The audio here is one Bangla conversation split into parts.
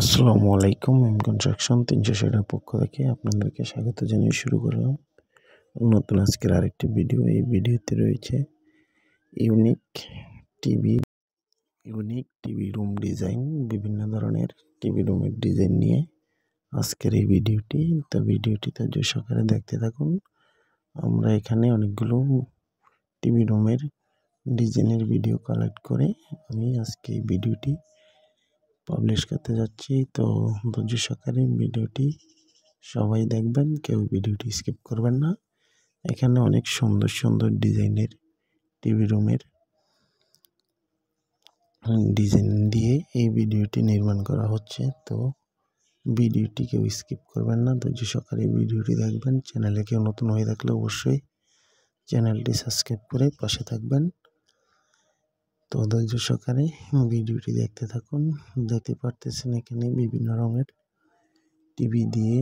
আসসালামু আলাইকুম। কনস্ট্রাকশন 360 এর পক্ষ থেকে আপনাদেরকে স্বাগত জানিয়ে শুরু করলাম নতুন আজকের আরেকটি ভিডিও। এই ভিডিওতে রয়েছে ইউনিক টিভি রুম ডিজাইন, বিভিন্ন ধরনের টিভি রুমের ডিজাইন নিয়ে আজকের এই ভিডিওটি। তো ভিডিওটি ধৈর্য সহকারে দেখতে থাকুন। আমরা এখানে অনেকগুলো টিভি রুমের ডিজাইনের ভিডিও কালেক্ট করে আমি আজকে এই ভিডিওটি পাবলিশ করতে যাচ্ছি। তো ধৈর্য সহকারে ভিডিওটি সবাই দেখবেন, কেউ ভিডিওটি স্কিপ করবেন না। এখানে অনেক সুন্দর সুন্দর ডিজাইনের টিভি রুমের ডিজাইন দিয়ে এই ভিডিওটি নির্মাণ করা হচ্ছে। তো ভিডিওটি কেউ স্কিপ করবেন না, ধৈর্য সহকারে ভিডিওটি দেখবেন। চ্যানেলে কেউ নতুন হয়ে থাকলে অবশ্যই চ্যানেলটি সাবস্ক্রাইব করে পাশে থাকবেন। তো ধৈর্য সহকারে ভিডিওটি দেখতে থাকুন। দেখতে পারতেছেন এখানে বিভিন্ন রঙের টিভি দিয়ে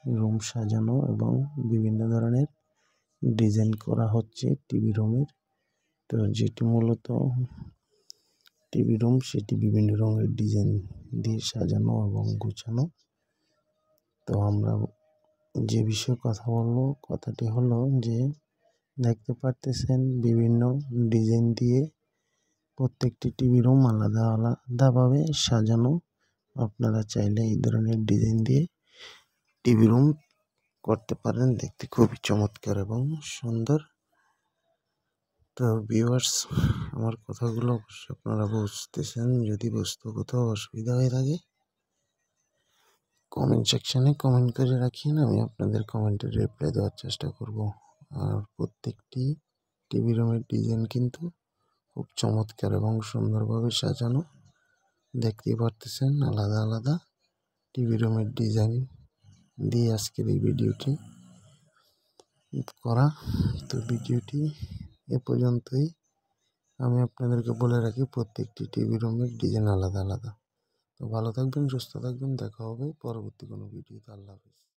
রুম সাজানো এবং বিভিন্ন ধরনের ডিজাইন করা হচ্ছে টিভি রুমের। তো যেটি মূলত টিভি রুম, সেটি বিভিন্ন রঙের ডিজাইন দিয়ে সাজানো এবং গোছানো। তো আমরা যে বিষয়ে কথা বলবো, কথাটি হলো যে দেখতে পারতেছেন বিভিন্ন ডিজাইন দিয়ে প্রত্যেকটি টিভি রুম আলাদা আলাদাভাবে সাজানো। আপনারা চাইলে এই ধরনের ডিজাইন দিয়ে টিভি রুম করতে পারেন, দেখতে খুবই চমৎকার এবং সুন্দর। তো ভিউয়ার্স, আমার কথাগুলো অবশ্যই আপনারা বুঝতেছেন। যদি বুঝতে কোথাও অসুবিধা হয়ে থাকে কমেন্ট সেকশনে কমেন্ট করে রাখেন, আমি আপনাদের কমেন্টের রিপ্লাই দেওয়ার চেষ্টা করব। আর প্রত্যেকটি টিভি রুমের ডিজাইন কিন্তু খুব চমৎকার এবং সুন্দরভাবে সাজানো। দেখতেই পারতেছেন আলাদা আলাদা টিভি রুমের ডিজাইন দিয়ে আজকের এই ভিডিওটি করা। তো ভিডিওটি এ পর্যন্তই। আমি আপনাদেরকে বলে রাখি প্রত্যেকটি টিভি রুমের ডিজাইন আলাদা আলাদা। তো ভালো থাকবেন, সুস্থ থাকবেন, দেখা হবে পরবর্তী কোনো ভিডিওতে। আল্লাহ হাফেজ।